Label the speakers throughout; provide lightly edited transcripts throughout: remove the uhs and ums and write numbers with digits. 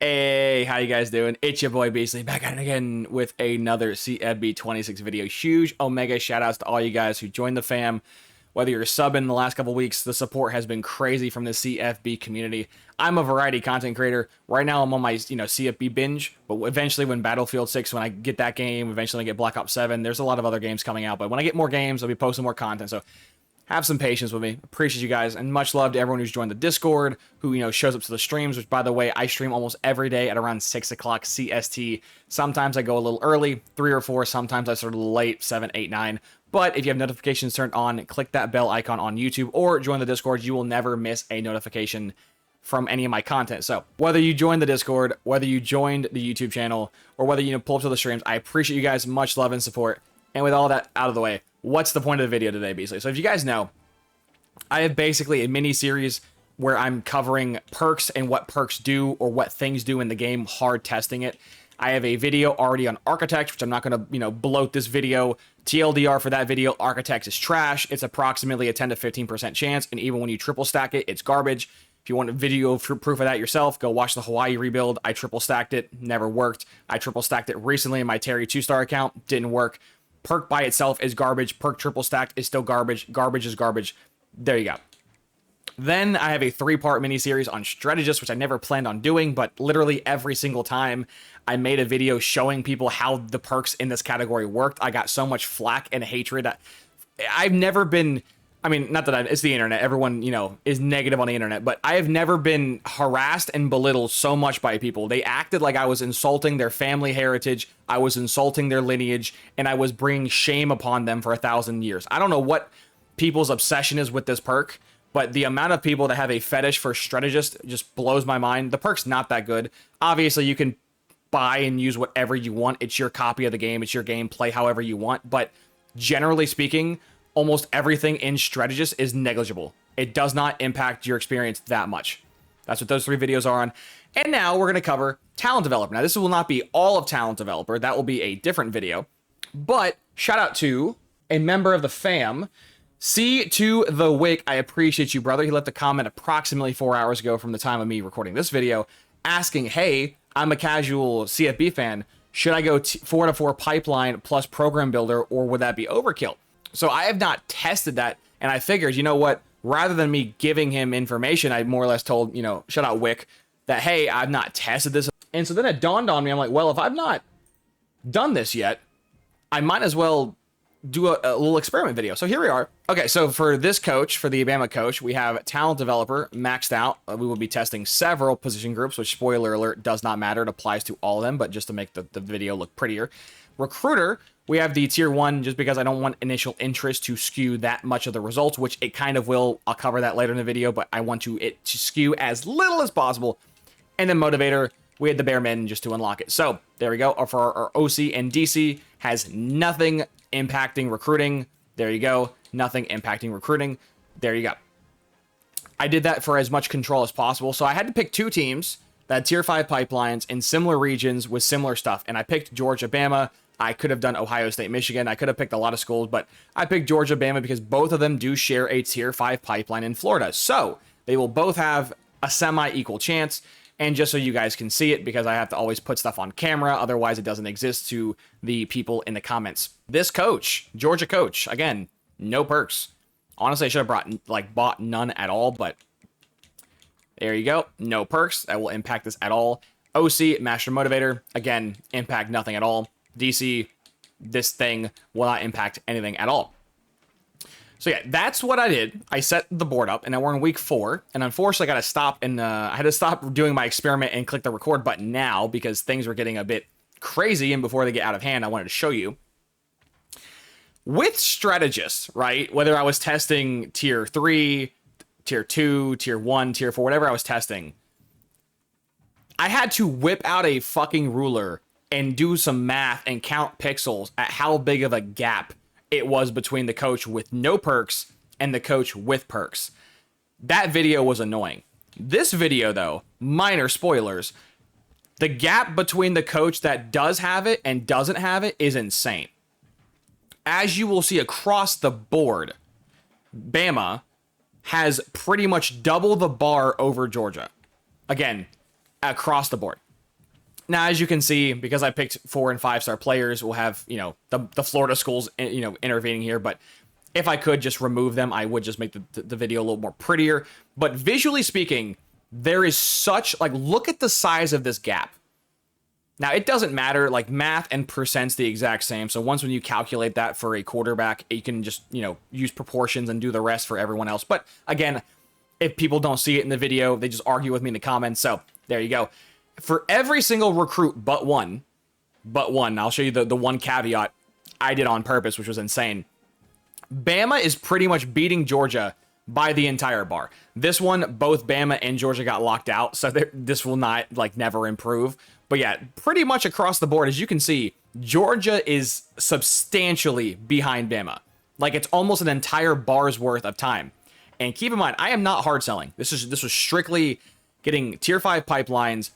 Speaker 1: Hey, how you guys doing? It's your boy Beasley back at it again with another CFB 26 video. Huge Omega shout outs to all you guys who joined the fam. Whether you're subbing the last couple weeks, the support has been crazy from the CFB community. I'm a variety content creator. Right now I'm on my CFB binge, but eventually when Battlefield 6, when I get that game, eventually I get Black Ops 7, there's a lot of other games coming out, but when I get more games, I'll be posting more content. So have some patience with me. Appreciate you guys, and much love to everyone who's joined the Discord, who shows up to the streams, which by the way, I stream almost every day at around 6 o'clock CST. Sometimes I go a little early, 3 or 4, sometimes I start a little late, 7, 8, 9. But if you have notifications turned on, click that bell icon on YouTube or join the Discord. You will never miss a notification from any of my content. So whether you joined the Discord, whether you joined the YouTube channel, or whether you pull up to the streams, I appreciate you guys. Much love and support. And with all that out of the way, what's the point of the video today, Beasley? So if you guys know, I have basically a mini series where I'm covering perks and what perks do or what things do in the game, hard testing it. I have a video already on Architect, which I'm not going to, bloat this video. TLDR for that video, Architect is trash. It's approximately a 10 to 15% chance, and even when you triple stack it, it's garbage. If you want a video proof of that yourself, go watch the Hawaii rebuild. I triple stacked it, never worked. I triple stacked it recently in my Terry 2-star account, didn't work. Perk by itself is garbage. Perk triple stacked is still garbage. Garbage is garbage. There you go. Then I have a 3-part mini-series on Strategist, which I never planned on doing, but literally every single time I made a video showing people how the perks in this category worked, I got so much flack and hatred. I've never been, not that it's the internet, everyone, is negative on the internet, but I have never been harassed and belittled so much by people. They acted like I was insulting their family heritage, I was insulting their lineage, and I was bringing shame upon them for 1,000 years. I don't know what people's obsession is with this perk, but the amount of people that have a fetish for Strategist just blows my mind. The perk's not that good. Obviously, you can buy and use whatever you want. It's your copy of the game. It's your game. Play however you want. But generally speaking, almost everything in Strategist is negligible. It does not impact your experience that much. That's what those 3 videos are on. And now we're going to cover Talent Developer. Now, this will not be all of Talent Developer. That will be a different video. But shout out to a member of the fam, C to the Wick. I appreciate you, brother. He left a comment approximately 4 hours ago from the time of me recording this video asking, hey, I'm a casual CFB fan. Should I go 4-4 pipeline plus program builder, or would that be overkill? So I have not tested that, and I figured, you know what? Rather than me giving him information, I more or less told, shout out Wick, that, hey, I've not tested this. And so then it dawned on me, I'm like, well, if I've not done this yet, I might as well do a little experiment video. So here we are. Okay, so for this coach, for the Obama coach, we have Talent Developer maxed out. We will be testing several position groups, which, spoiler alert, does not matter. It applies to all of them, but just to make the video look prettier. Recruiter, we have the tier 1, just because I don't want initial interest to skew that much of the results, which it kind of will. I'll cover that later in the video, but I want it to skew as little as possible. And then Motivator, we had the bare minimum just to unlock it. So there we go. For our OC and DC, has nothing impacting recruiting. There you go. Nothing impacting recruiting. There you go. I did that for as much control as possible. So I had to pick 2 teams that had tier 5 pipelines in similar regions with similar stuff. And I picked Georgia, Bama. I could have done Ohio State, Michigan. I could have picked a lot of schools, but I picked Georgia, Bama because both of them do share a tier 5 pipeline in Florida. So they will both have a semi-equal chance. And just so you guys can see it, because I have to always put stuff on camera, otherwise it doesn't exist to the people in the comments. This coach, Georgia coach, again, no perks. Honestly, I should have bought none at all, but there you go. No perks. That will impact this at all. OC, Master Motivator, again, impact nothing at all. DC, this thing will not impact anything at all. So yeah, that's what I did. I set the board up, and now we're in week 4. And unfortunately, I got to stop, and I had to stop doing my experiment and click the record button now because things were getting a bit crazy. And before they get out of hand, I wanted to show you. With Strategists, right? Whether I was testing tier 3, tier 2, tier 1, tier 4, whatever I was testing, I had to whip out a fucking ruler and do some math and count pixels at how big of a gap it was between the coach with no perks and the coach with perks. That video was annoying. This video, though, minor spoilers, the gap between the coach that does have it and doesn't have it is insane. As you will see across the board, Bama has pretty much double the bar over Georgia. Again, across the board. Now, as you can see, because I picked 4 and 5-star players, we'll have, the Florida schools, intervening here. But if I could just remove them, I would just make the video a little more prettier. But visually speaking, there is such, look at the size of this gap. Now, it doesn't matter, math and percent's the exact same. So once when you calculate that for a quarterback, you can just, use proportions and do the rest for everyone else. But again, if people don't see it in the video, they just argue with me in the comments. So there you go. For every single recruit but one, I'll show you the one caveat I did on purpose, which was insane. Bama is pretty much beating Georgia by the entire bar. This one, both Bama and Georgia got locked out, so this will not, never improve. But yeah, pretty much across the board, as you can see, Georgia is substantially behind Bama. It's almost an entire bar's worth of time. And keep in mind, I am not hard selling. This was strictly getting tier 5 pipelines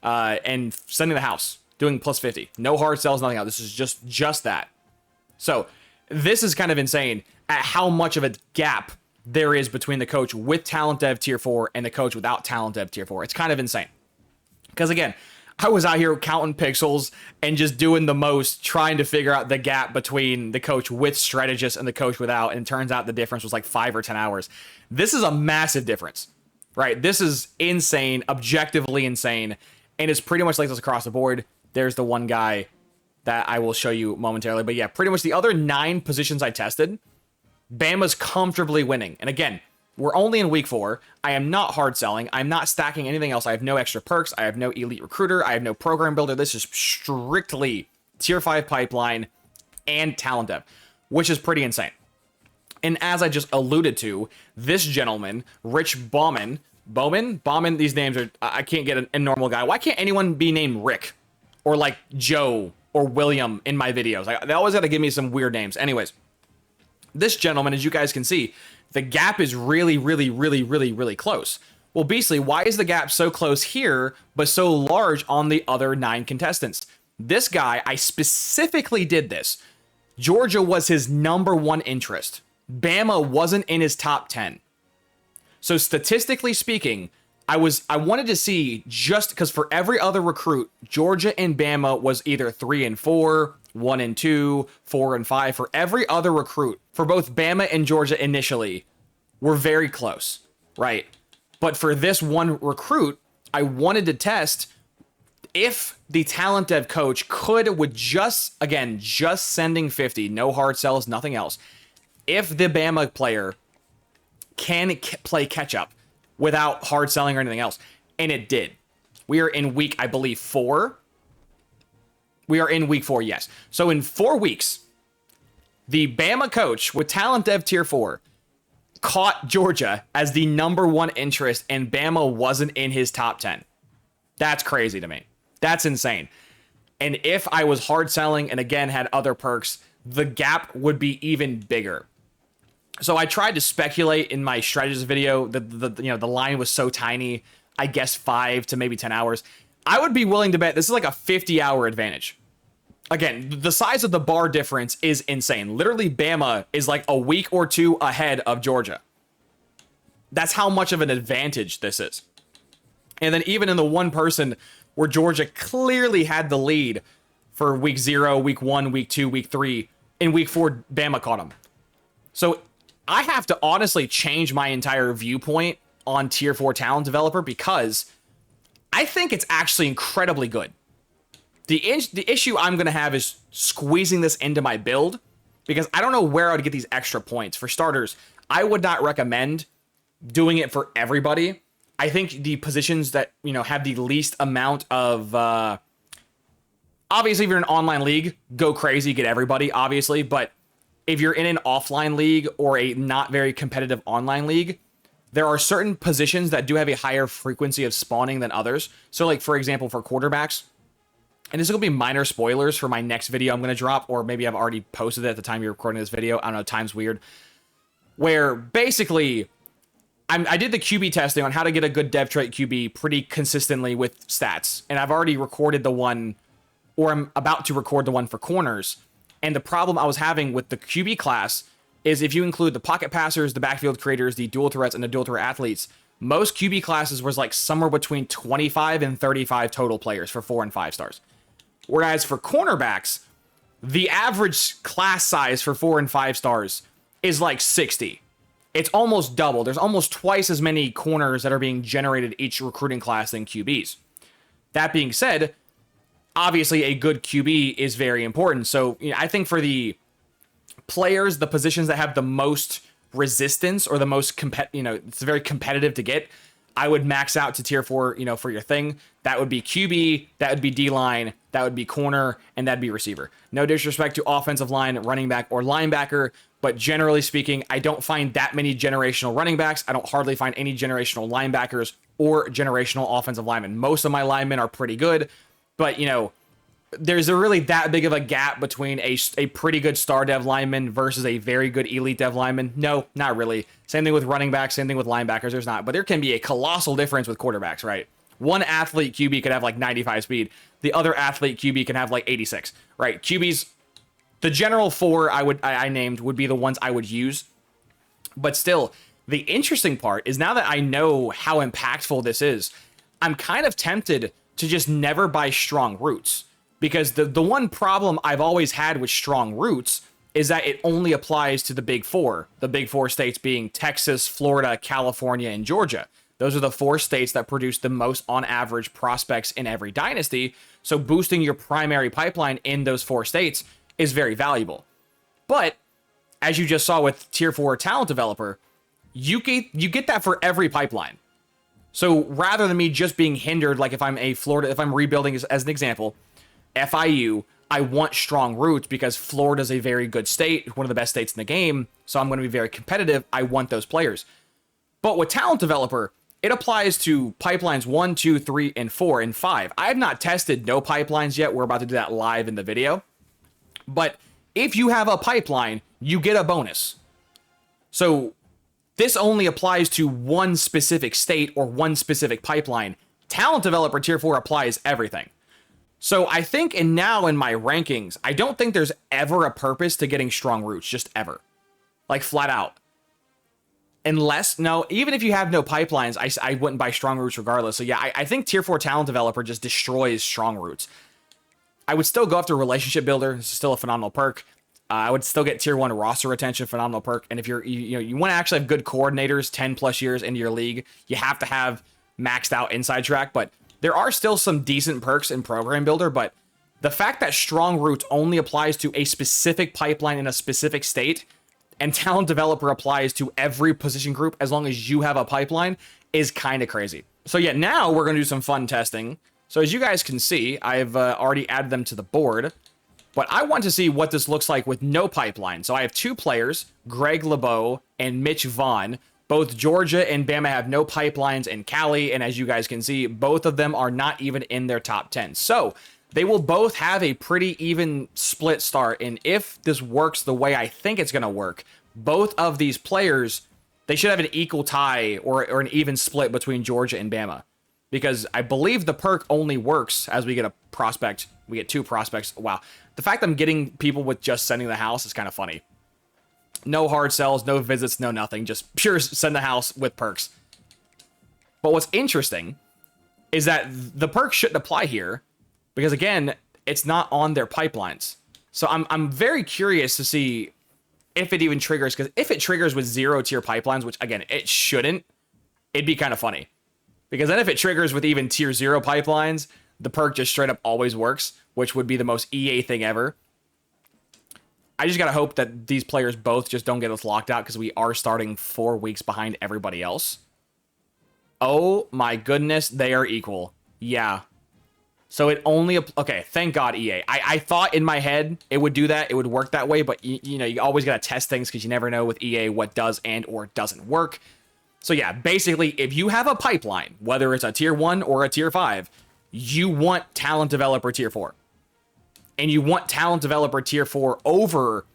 Speaker 1: and sending the house, doing plus 50. No hard sells, nothing else. This is just that. So this is kind of insane at how much of a gap there is between the coach with talent dev tier 4 and the coach without talent dev tier 4. It's kind of insane. Because again, I was out here counting pixels and just doing the most, trying to figure out the gap between the coach with strategist and the coach without. And it turns out the difference was 5 or 10 hours. This is a massive difference, right? This is insane, objectively insane. And it's pretty much like this across the board. There's the one guy that I will show you momentarily. But yeah, pretty much the other 9 positions I tested, Bama's comfortably winning. And again, we're only in week 4. I am not hard selling. I'm not stacking anything else. I have no extra perks. I have no elite recruiter. I have no program builder. This is strictly tier 5 pipeline and talent dev, which is pretty insane. And as I just alluded to, this gentleman, Rich Bauman, these names are, I can't get a normal guy. Why can't anyone be named Rick or Joe or William in my videos? They always got to give me some weird names. Anyways, this gentleman, as you guys can see, the gap is really, really, really, really, really close. Well, Beastly, why is the gap so close here, but so large on the other 9 contestants? This guy, I specifically did this. Georgia was his #1 interest. Bama wasn't in his top 10. So statistically speaking, I wanted to see, just because for every other recruit, Georgia and Bama was either 3 and 4, 1 and 2, 4 and 5. For every other recruit, for both Bama and Georgia initially, were very close, right? But for this one recruit, I wanted to test if the talent dev coach could, with just sending 50, no hard sells, nothing else, if the Bama player can play catch up without hard selling or anything else. And it did. We are in week, I believe, 4. We are in week 4, yes. So in 4 weeks, the Bama coach with talent dev tier 4 caught Georgia as the #1 interest, and Bama wasn't in his top 10. That's crazy to me. That's insane. And if I was hard selling and again had other perks, the gap would be even bigger. So I tried to speculate in my strategist video. The line was so tiny, I guess 5 to maybe 10 hours. I would be willing to bet this is like a 50-hour advantage. Again, the size of the bar difference is insane. Literally, Bama is like a week or 2 ahead of Georgia. That's how much of an advantage this is. And then even in the one person where Georgia clearly had the lead for week 0, week 1, week 2, week 3, in week 4, Bama caught him. So I have to honestly change my entire viewpoint on tier 4 talent developer, because I think it's actually incredibly good. The issue I'm going to have is squeezing this into my build, because I don't know where I would get these extra points. For starters, I would not recommend doing it for everybody. I think the positions that, have the least amount of, obviously if you're in an online league, go crazy, get everybody, obviously. But if you're in an offline league or a not very competitive online league, there are certain positions that do have a higher frequency of spawning than others. So for example, for quarterbacks, and this is going to be minor spoilers for my next video I'm going to drop, or maybe I've already posted it at the time you're recording this video. I don't know, time's weird. Where basically, I did the QB testing on how to get a good dev trait QB pretty consistently with stats. And I've already recorded the one, or I'm about to record the one for corners. And the problem I was having with the QB class is if you include the pocket passers, the backfield creators, the dual threats, and the dual threat athletes, Most QB classes was like somewhere between 25 and 35 total players for 4 and 5 stars. Whereas for cornerbacks, the average class size for 4 and 5 stars is like 60. It's almost double. There's almost twice as many corners that are being generated each recruiting class than QBs. That being said, obviously a good QB is very important. So I think for the players, the positions that have the most resistance or the most it's very competitive to get, I would max out to tier 4, for your thing. That would be QB, that would be D-line, that would be corner, and that'd be receiver. No disrespect to offensive line, running back, or linebacker, but generally speaking, I don't find that many generational running backs. I don't hardly find any generational linebackers or generational offensive linemen. Most of my linemen are pretty good, but there's a really that big of a gap between a pretty good star dev lineman versus a very good elite dev lineman? No, not really. Same thing with running backs, same thing with linebackers, there's not. But there can be a colossal difference with quarterbacks, right? One athlete QB could have like 95 speed. The other athlete QB can have like 86, right? QBs, the general 4 I named would be the ones I would use. But still, the interesting part is now that I know how impactful this is, I'm kind of tempted to just never buy strong roots. Because the one problem I've always had with strong roots is that it only applies to the big 4. The big 4 states being Texas, Florida, California, and Georgia. Those are the 4 states that produce the most on average prospects in every dynasty. So boosting your primary pipeline in those 4 states is very valuable. But as you just saw with tier 4 talent developer, you get that for every pipeline. So rather than me just being hindered, like if I'm rebuilding as an example, FIU, I want strong roots because Florida's a very good state, one of the best states in the game, so I'm going to be very competitive. I want those players. But with Talent Developer, it applies to pipelines 1, 2, 3, and 4, and 5. I have not tested no pipelines yet. We're about to do that live in the video. But if you have a pipeline, you get a bonus. So this only applies to one specific state or one specific pipeline. Talent Developer Tier 4 applies everything. So I think now in my rankings, I don't think there's ever a purpose to getting strong roots, just ever. Like flat out. Even if you have no pipelines, I wouldn't buy strong roots regardless. So yeah, I think tier 4 talent developer just destroys strong roots. I would still go after relationship builder. This is still a phenomenal perk. I would still get tier 1 roster retention, phenomenal perk. And if you want to actually have good coordinators 10 plus years into your league, you have to have maxed out inside track, but there are still some decent perks in Program Builder, but the fact that strong roots only applies to a specific pipeline in a specific state, and Talent Developer applies to every position group as long as you have a pipeline, is kind of crazy. So yeah, now we're going to do some fun testing. So as you guys can see, I've already added them to the board, but I want to see what this looks like with no pipeline. So I have 2 players, Greg LeBeau and Mitch Vaughn. Both Georgia and Bama have no pipelines in Cali, and as you guys can see, both of them are not even in their top 10. So they will both have a pretty even split start, and if this works the way I think it's going to work, both of these players, they should have an equal tie or an even split between Georgia and Bama. Because I believe the perk only works as we get a prospect. We get 2 prospects. Wow. The fact that I'm getting people with just sending the house is kind of funny. No hard sells, no visits, no nothing. Just pure send the house with perks. But what's interesting is that the perks shouldn't apply here because, again, it's not on their pipelines. So I'm very curious to see if it even triggers, because if it triggers with 0 tier pipelines, which, again, it shouldn't, it'd be kind of funny. Because then if it triggers with even tier 0 pipelines, the perk just straight up always works, which would be the most EA thing ever. I just got to hope that these players both just don't get us locked out because we are starting 4 weeks behind everybody else. Oh my goodness, they are equal. Yeah. So it only... Okay, thank God, EA. I thought in my head it would do that. It would work that way, but you always got to test things because you never know with EA what does and or doesn't work. So yeah, basically, if you have a pipeline, whether it's a tier 1 or a tier 5, you want Talent Developer tier 4. And you want Talent Developer tier 4 over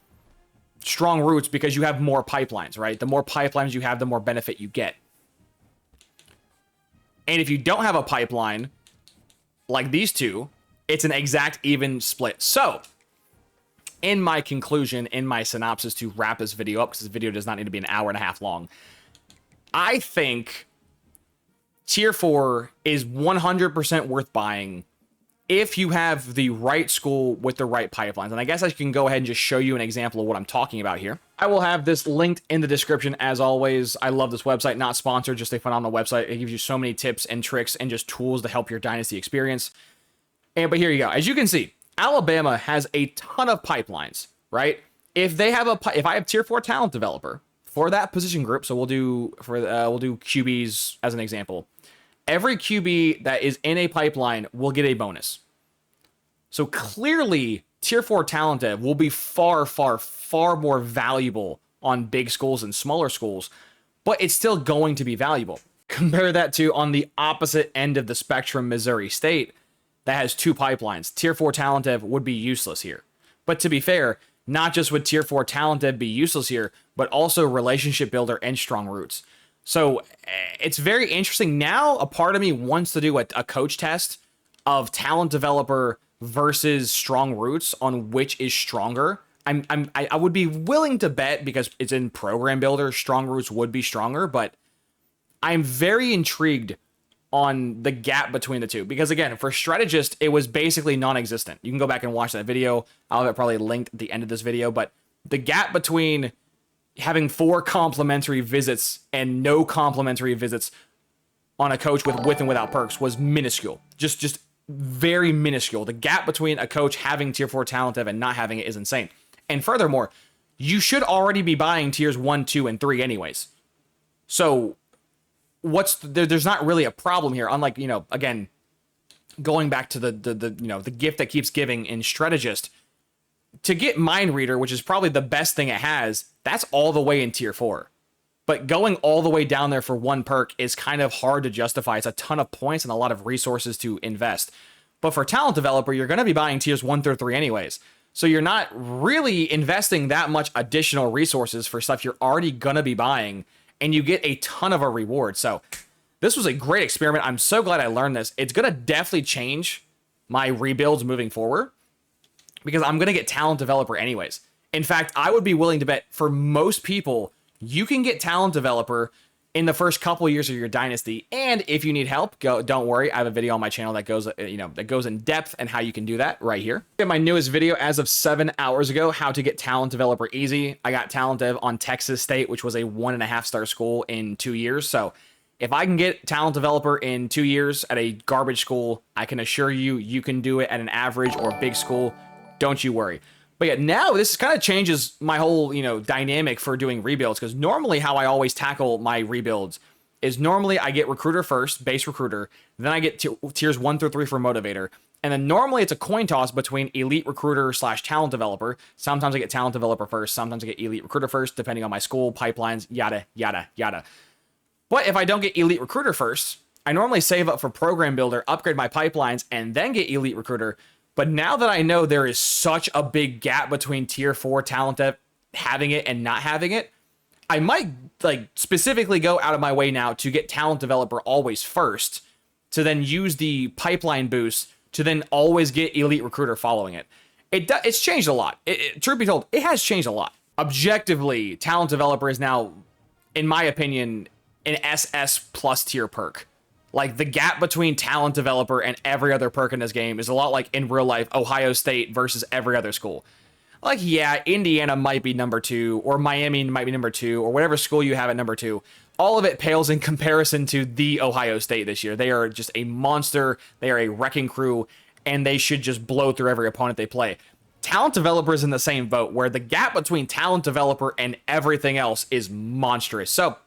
Speaker 1: Strong Roots because you have more pipelines, right? The more pipelines you have, the more benefit you get. And if you don't have a pipeline, like these two, it's an exact even split. So, in my conclusion, in my synopsis to wrap this video up, because this video does not need to be an hour and a half long, I think tier 4 is 100% worth buying if you have the right school with the right pipelines. And I guess I can go ahead and just show you an example of what I'm talking about here. I will have this linked in the description as always. I love this website, not sponsored, just a phenomenal website. It gives you so many tips and tricks and just tools to help your dynasty experience. But here you go. As you can see, Alabama has a ton of pipelines, right? If I have tier 4 talent developer for that position group, so we'll do QBs as an example. Every QB that is in a pipeline will get a bonus. So clearly, tier 4 talent dev will be far, far, far more valuable on big schools and smaller schools, but it's still going to be valuable. Compare that to on the opposite end of the spectrum, Missouri State, that has 2 pipelines. Tier 4 talent dev would be useless here. But to be fair, not just would tier 4 talent dev be useless here, but also relationship builder and strong roots. So it's very interesting. Now, a part of me wants to do a coach test of talent developer versus strong roots on which is stronger. I would be willing to bet, because it's in program builder, strong roots would be stronger, but I'm very intrigued on the gap between the two. Because again, for strategist, it was basically non-existent. You can go back and watch that video. I'll have it probably linked at the end of this video, but the gap between having 4 complimentary visits and no complimentary visits on a coach with and without perks was minuscule. Just very minuscule. The gap between a coach having tier 4 talent dev and not having it is insane. And furthermore, you should already be buying tiers 1, 2, and 3 anyways. So there's not really a problem here. Unlike, again, going back to the gift that keeps giving in strategist, to get Mind Reader, which is probably the best thing it has, that's all the way in tier 4. But going all the way down there for 1 perk is kind of hard to justify. It's a ton of points and a lot of resources to invest. But for talent developer, you're going to be buying tiers 1 through 3 anyways. So you're not really investing that much additional resources for stuff you're already going to be buying, and you get a ton of a reward. So this was a great experiment. I'm so glad I learned this. It's going to definitely change my rebuilds moving forward, because I'm going to get talent developer anyways. In fact, I would be willing to bet for most people, you can get talent developer in the first couple of years of your dynasty. And if you need help, don't worry. I have a video on my channel that goes in depth and how you can do that right here. In my newest video as of 7 hours ago, how to get talent developer easy. I got talent dev on Texas State, which was a 1.5-star school in 2 years. So if I can get talent developer in 2 years at a garbage school, I can assure you, you can do it at an average or big school. Don't you worry. But yeah, now this kind of changes my whole, dynamic for doing rebuilds, because normally how I always tackle my rebuilds is normally I get recruiter first, base recruiter, then I get tiers 1 through 3 for motivator, and then normally it's a coin toss between elite recruiter / talent developer. Sometimes I get talent developer first, sometimes I get elite recruiter first, depending on my school, pipelines, yada, yada, yada. But if I don't get elite recruiter first, I normally save up for program builder, upgrade my pipelines, and then get elite recruiter. But now that I know there is such a big gap between tier 4 talent dev having it and not having it, I might specifically go out of my way now to get talent developer always first, to then use the pipeline boost to then always get elite recruiter following it. It's changed a lot. Truth be told, it has changed a lot. Objectively, talent developer is now, in my opinion, an SS plus tier perk. Like, the gap between talent developer and every other perk in this game is a lot like in real life Ohio State versus every other school. Like, yeah, Indiana might be number 2, or Miami might be number 2, or whatever school you have at number 2. All of it pales in comparison to the Ohio State this year. They are just a monster. They are a wrecking crew, and they should just blow through every opponent they play. Talent developer is in the same boat, where the gap between talent developer and everything else is monstrous. So,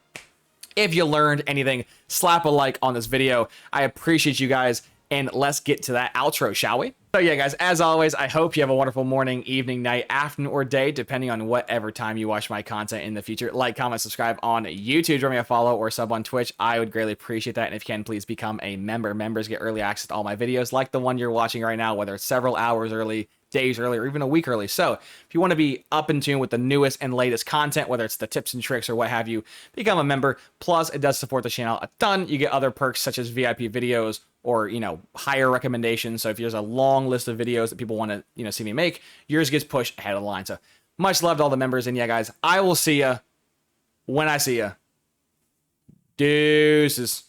Speaker 1: if you learned anything, slap a like on this video. I appreciate you guys, and let's get to that outro, shall we? So yeah, guys, as always, I hope you have a wonderful morning, evening, night, afternoon, or day, depending on whatever time you watch my content in the future. Like, comment, subscribe on YouTube, drop me a follow, or sub on Twitch. I would greatly appreciate that, and if you can, please become a member. Members get early access to all my videos, like the one you're watching right now, whether it's several hours early, days early, or even a week early. So if you want to be up in tune with the newest and latest content, whether it's the tips and tricks or what have you, become a member. Plus, it does support the channel a ton. You get other perks such as VIP videos or, higher recommendations. So if there's a long list of videos that people want to, see me make, yours gets pushed ahead of the line. So much love to all the members. And yeah, guys, I will see ya when I see ya. Deuces.